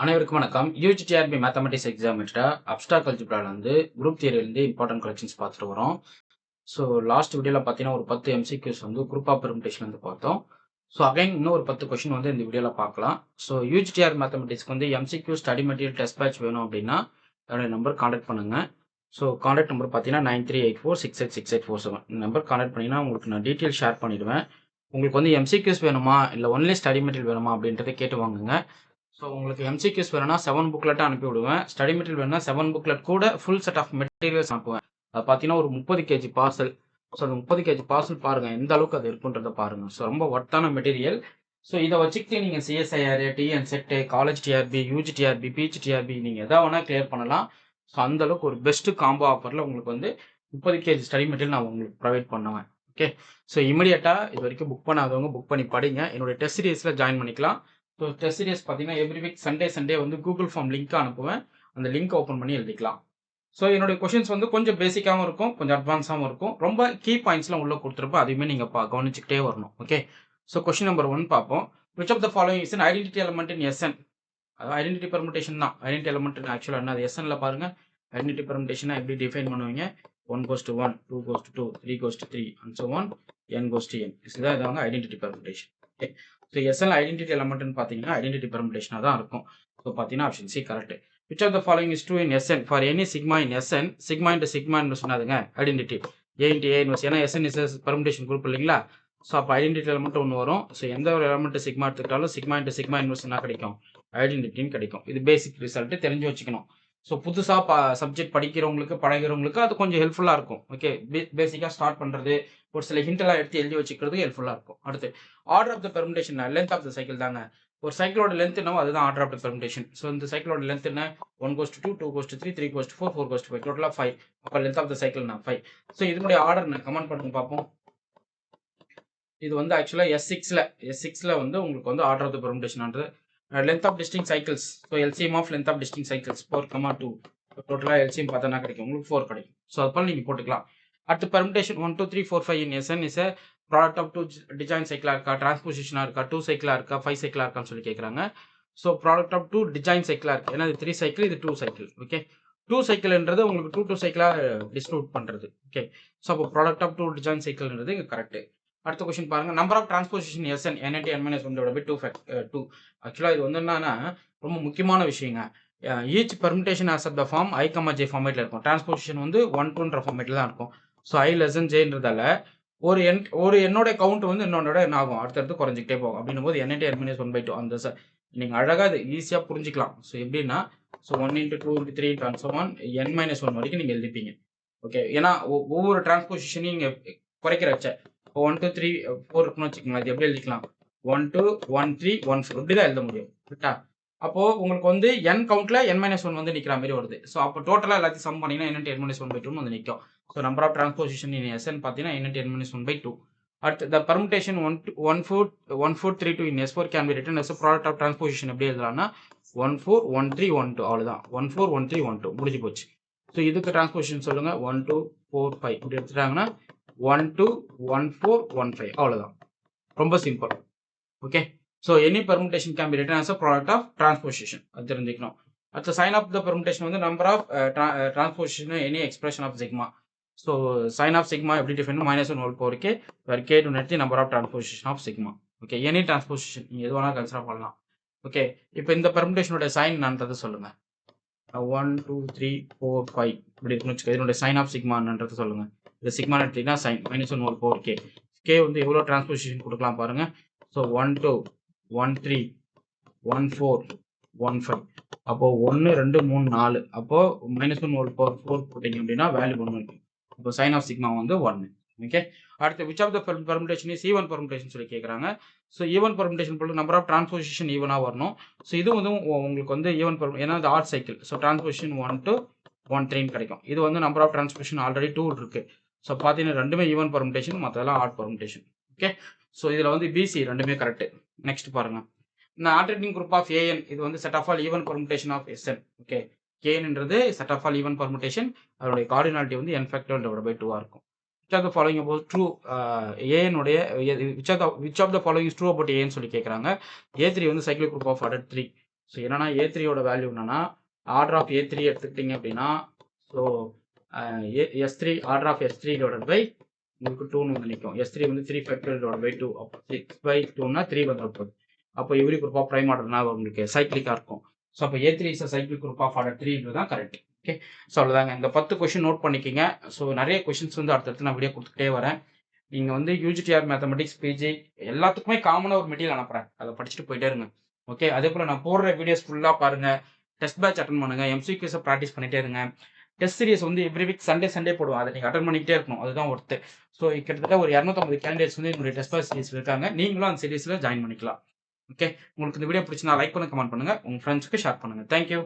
அனைவருக்கும் வணக்கம். UGTRB mathematics exam abstract அல்ஜிப்ரால குரூப் தியரியிலிருந்து இம்பார்ட்டன்ட் கலெக்ஷன்ஸ் பார்த்துட்டு வரோம். ஸோ லாஸ்ட் வீடியோல பார்த்தீங்கன்னா ஒரு 10 எம்சிக்யூஸ் குரூப் ஆஃப் பெர்முடேஷன் பார்த்தோம். ஸோ அகைன் இன்னும் ஒரு 10 கொஸ்டின் இந்த வீடியோல பார்க்கலாம். ஸோ யூஜிடிஆர் மேத்தமெட்டிக்ஸ்க்கு MCQ study material test batch வேணும் அப்படின்னா என்னோட நம்பர் கான்டாக்ட் பண்ணுங்க. ஸோ கான்டாக்ட் நம்பர் பார்த்தீங்கன்னா 9384686847 இந்த நம்பர் கான்டாக்ட் பண்ணிங்கன்னா உங்களுக்கு நான் டீட்டெயில் ஷேர் பண்ணிடுவேன். உங்களுக்கு எம்சிக்யூஸ் வேணுமா இல்லை ஒன்லி ஸ்டடி மெட்டீரியல் வேணுமா அப்படின்றத கேட்டு வாங்குங்க. ஸோ உங்களுக்கு எம்சிக்யூஸ் வேணும்னா 7 புக்லெட்டாக அனுப்பி விடுவேன். ஸ்டடி மெட்டீரியல் வேணும்னா 7 புக்லெட் கூட ஃபுல் செட் ஆஃப் மெட்டீரியல்ஸ் அனுப்புவேன். அது பார்த்தீங்கன்னா ஒரு 30 கேஜி பார்சல். ஸோ அந்த 30 கேஜி பார்சல் பாருங்கள் எந்த அளவுக்கு அது இருக்குன்றதை பாருங்கள். ஸோ ரொம்ப ஒர்த்தான மெட்டீரியல். ஸோ இதை வச்சுக்கிட்டு நீங்கள் CSIR, TN SET, college TRB, UG TRB, PG TRB நீங்கள் எதாவது வேணால் கிளியர் பண்ணலாம். ஸோ அந்தளவுக்கு ஒரு பெஸ்ட்டு காம்போ ஆஃபரில் உங்களுக்கு 30 கேஜி ஸ்டடி மெட்டீரியல் நான் உங்களுக்கு ப்ரொவைட் பண்ணுவேன். ஓகே, ஸோ இமீடியட்டாக இது வரைக்கும் புக் பண்ணாதவங்க புக் பண்ணி படிங்க. என்னுடைய டெஸ்ட் சீரீஸில் ஜாயின் பண்ணிக்கலாம். ஸோ டெஸ்ட் சீரியஸ் பார்த்தீங்கன்னா every week Sunday Google form link அனுப்புவேன். அந்த லிங்க் ஓப்பன் பண்ணி எழுதிக்கலாம். ஸோ என்னுடைய கொஷின்ஸ் கொஞ்சம் பேசிக்காகவும் இருக்கும், கொஞ்சம் அட்வான்ஸாகவும் இருக்கும். ரொம்ப கீ பாயிண்ட்ஸ்லாம் உள்ள கொடுத்துருப்போம், அதுவுமே நீங்கள் கவனிச்சுக்கிட்டே வரணும். ஓகே, ஸோ கொஷின் நம்பர் 1 பார்ப்போம். Which of the following is identity element in S n. அதாவது ஐடென்டிட்டி பெர்முடேஷன் தான். ஐடென்டிட்டி எலமெண்ட் ஆக்சுவலாக என்ன, அது எஸ்என்ல பாருங்க. ஐடென்டிட்டி பெர்முடேஷனை எப்படி டிஃபைன் பண்ணுவீங்க? 1 goes to 1, 2 goes to 2, 3 goes to 3 and so on, n goes to n. இதுதான் இதாங்க identity permutation. Okay, so SL identity எலமெண்ட்னு பார்த்தீங்கன்னா ஐடென்டிட்டி பெர்முடேஷனாக தான் இருக்கும். ஸோ பார்த்தீங்கன்னா option C correct. Which of the following is true in SN for any sigma in SN. Sigma into சிக்மான்னு சொன்னாதுங்க identity. A into A inverse, ஏன்னா SN is permutation group இல்லைங்களா? ஸோ அப்போ ஐடென்டிட்டி எலமெண்ட் ஒன்று வரும். So எந்த ஒரு element sigma எடுத்துக்கிட்டாலும் சிக்மா இன்ட்டு சிக்மா இன்வெர்ஸ் என்ன கிடைக்கும்? ஐடென்டிட்டின்னு கிடைக்கும். இது பேசிக் ரிசல்ட் தெரிஞ்சு வச்சுக்கணும். ஸோ புதுசாக சப்ஜெக்ட் படிக்கிறவங்களுக்கு பழகிறவங்களுக்கு அது கொஞ்சம் ஹெல்ப்ஃபுல்லாக இருக்கும். ஓகே, பேசிக்காக ஸ்டார்ட் பண்ணுறது, ஒரு சில ஹிண்டெல்லாம் எடுத்து எழுதி வச்சுக்கிறது ஹெல்ப்ஃபுல்லாக இருக்கும். அடுத்து order of the permutation, length of the cycle தாங்க. ஒரு சைக்கிளோட லென்த் என்னவோ அதுதான் order of the permutation. So இந்த சைக்கிளோட லென்த் என்ன? 1 goes to 2, 2 goes to 3, 3 goes to 4, 4 goes to 5, டோட்டலாக 5. அப்போ லென்த் ஆஃப் த சைக்கிள் நான் 5. ஸோ இதனுடைய ஆர்டர் நான் கமெண்ட் பண்ணுங்க பார்ப்போம். இது ஆக்சுவலாக எஸ்6ல உங்களுக்கு ஆர்டர் ஆஃப் த பெர்முடேஷன்ன்றது length of distinct cycles. So LCM of length of distinct cycles 4, 2. டோட்டலாக LCM பார்த்தா கிடைக்கும் உங்களுக்கு 4 கிடைக்கும். ஸோ அது போல் நீங்கள் போட்டுக்கலாம். அடுத்து permutation 1, 2, 3, 4, 5 in S n is product of 2 disjoint சைக்கிளாக இருக்கா, டிரான்ஸ்போசிஷனாக இருக்கா, 2 சைக்கிளாக இருக்கா, 5 சைக்கிளாக இருக்கான்னு சொல்லி கேட்குறாங்க. ஸோ ப்ராடக்ட் ஆஃப் 2 டிஜாயின் சைக்கிளாக இருக்குது. ஏன்னா இது 3 சைக்கிள், இது 2 சைக்கிள். ஓகே, 2 சைக்கிள்ன்றது உங்களுக்கு 2 சைக்கிளாக டிஸ்ட்ரிபியூட் பண்ணுறது. ஓகே, ஸோ அப்போ ப்ராடக்ட் ஆஃப் 2 டிஜாயின் சைக்கிள்ன்றது இங்கே கரெக்ட். அடுத்த கொஸ்டின் பாருங்க. Number of transposition S n n into n minus 1/2. ஆக்சுவலாக இது என்னன்னா ரொம்ப முக்கியமான விஷயங்க. Each permutation as of the form I, J ஃபார்மேட்டில் இருக்கும். டிரான்ஸ்போசிஷன் 1-2ன்ற ஃபார்மேட்டில் தான் இருக்கும். ஸோ I less than Jன்றதால ஒரு என்னோட கவுண்ட் இன்னொன்னோட என்ன ஆகும், அடுத்தடுத்து குறைஞ்சிக்கிட்டே போகும். அப்படின்னும் போது n into n minus 1/2 அந்த நீங்கள் அழகாக இது ஈஸியாக புரிஞ்சிக்கலாம். ஸோ எப்படின்னா, so 1 into 2 into 3 into and so on n minus 1 வரைக்கும் நீங்கள் எழுதிப்பீங்க. ஓகே, ஏன்னா ஒவ்வொரு டிரான்ஸ்போசிஷனையும் நீங்கள் குறைக்கிற வச்ச 1, 2, 3, 4 இருக்குன்னு வச்சுக்கோங்க. இது எப்படி எழுதிக்கலாம்? 1, 2, 1, 3, 1, 4 இப்படிதான் எழுத முடியும். கரெக்டா? அப்போ உங்களுக்கு n கவுண்ட்ல n minus 1 நிக்கிற மாதிரி வருது. ஸோ அப்போ டோட்டலா எல்லாத்தையும் சம் பண்ணீங்கன்னா n into n minus 1/2 நிற்கும். So number of transposition in SN பார்த்தீங்கன்னா n into n minus 1/2. அடுத்து the permutation 1432 in S4 can be written as a product of transposition எப்படி எழுதலாம்னா 141312 அவ்வளவுதான். 141312 முடிஞ்சு போச்சு. ஸோ இதுக்கு டிரான்ஸ்போசிஷன் சொல்லுங்க. 1, 2, 4, 5 இப்படி எடுத்துட்டாங்கன்னா 1, 2, 1, 4, 1, 5 அவ்வளவுதான். ரொம்ப simple. Okay, so any permutation can be written as a product of transposition. அது தெரிஞ்சுக்கணும். அடுத்த sign of the permutation number of transposition any expression of sigma. So sign of sigma எப்படி define -1/4k where k denotes the number of transposition of sigma. Okay, any transposition நீங்கள் எது வேணால் consider பண்ணலாம். Okay, இப்போ இந்த பெர்முடேஷனோட sign என்னன்றது சொல்லுங்க. 1, 2, 3, 4, 5 இப்படி இருக்குன்னு வச்சுக்கோங்க. இதனுடைய சைன் ஆஃப் சிக்மான்றது சொல்லுங்க. இது சிக்மா எடுத்தீங்கன்னா சைன் -1/4k. கே எவ்வளோ டிரான்ஸ்போசிஷன் கொடுக்கலாம் பாருங்க. ஸோ 1, 2, 1, 3, 1, 4, 1, 5. அப்போ 1, 2, 3, 4. அப்போ -1/4 போட்டீங்க அப்படின்னா வேல்யூ 1 இருக்கு. அப்போ சைன் ஆஃப் சிக்மா 1. ஓகே, அடுத்து which of the permutation is even permutation சொல்லி கேட்குறாங்க. ஸோ ஈவன் பெர்முடேஷன் போல நம்பர் ஆஃப் டிரான்ஸ்போசிஷன் ஈவனாக வரணும். ஸோ இது உங்களுக்கு ஈவன் ஏன்னா இது odd cycle. So transposition 1 to 1, 3 கிடைக்கும். இது நம்பர் ஆஃப் டிரான்ஸ்போசிஷன் ஆல்ரெடி 2 இருக்கு. ஸோ பார்த்தீங்கன்னா ரெண்டுமே ஈவன் பெர்முடேஷன், மற்றதெல்லாம் ஆட் பெர்முடேஷன். ஓகே, ஸோ இதில் பிசி ரெண்டுமே கரெக்ட். நெக்ஸ்ட் பாருங்க. இந்த ஆல்டர்னேட்டிங் குரூப் ஆஃப் ஏஎன் இது set of all even permutation of SN. Okay, கேன்ன்றது set of all even permutation, அதோடைய cardinality n factorial divided by 2 இருக்கும். Which of the following about true an உடைய which of the following is true about an சொல்லி கேக்குறாங்க. A3 cyclic group of order 3. So என்னன்னா A3யோட value என்னன்னா order of A3 எடுத்துக்கிட்டீங்க அப்படின்னா so S3 order of S3 divided by உங்களுக்கு 2ன்னு வந்து நிற்கும். S3 வந்து 3 ஃபேக்டரியல் டிவைட் பை 2 அப்போ 6/2னா 3 வந்துட போகுது. அப்போ எவ்ரி குரூப் ஆஃப் ப்ரைம் ஆர்டர்னா உங்களுக்கு சைக்கிளிக்காக இருக்கும். ஸோ அப்போ A3 is a cycle group of order 3 தான் கரெக்ட். ஓகே, ஸோ அவ்வளோதாங்க. இந்த 10 கொஷின் நோட் பண்ணிக்கிங்க. ஸோ நிறைய கொஷின்ஸ் வந்து அடுத்தடுத்து நான் வீடியோ கொடுத்துட்டே வரேன். நீங்கள் வந்து UGTR மேத்தமெட்டிக்ஸ் பிஜி எல்லாத்துக்குமே காமனாக ஒரு மெட்டீரியல் அனுப்புகிறேன். அதை படிச்சுட்டு போயிட்டே இருங்க. ஓகே, அதே போல் நான் போடுற வீடியோஸ் ஃபுல்லாக பாருங்கள். டெஸ்ட் பேட்ச் அட்டன் பண்ணுங்கள். MCQஸை ப்ராக்டிஸ் பண்ணிகிட்டே இருங்க. டெஸ்ட் சீரிஸ் வந்து எவ்ரி வீக் சண்டே போடுவோம். அதை நீங்கள் அட்டன் பண்ணிக்கிட்டே இருக்கணும். அதுதான் ஒர்த்து. ஸோ கிட்டத்தட்ட ஒரு 250 கேண்டிடேட்ஸ் வந்து என்னுடைய டெஸ்ட் பேட்ச் சீரிஸ் இருக்காங்க. நீங்களும் அந்த சீரிஸில் ஜாயின் பண்ணிக்கலாம். ஓகே, உங்களுக்கு இந்த வீடியோ பிடிச்சிருந்தா லைக் பண்ணுங்க, கமெண்ட் பண்ணுங்கள், உங்கள் ஃப்ரெண்ட்ஸ்க்கு ஷேர் பண்ணுங்கள். தேங்க்யூ.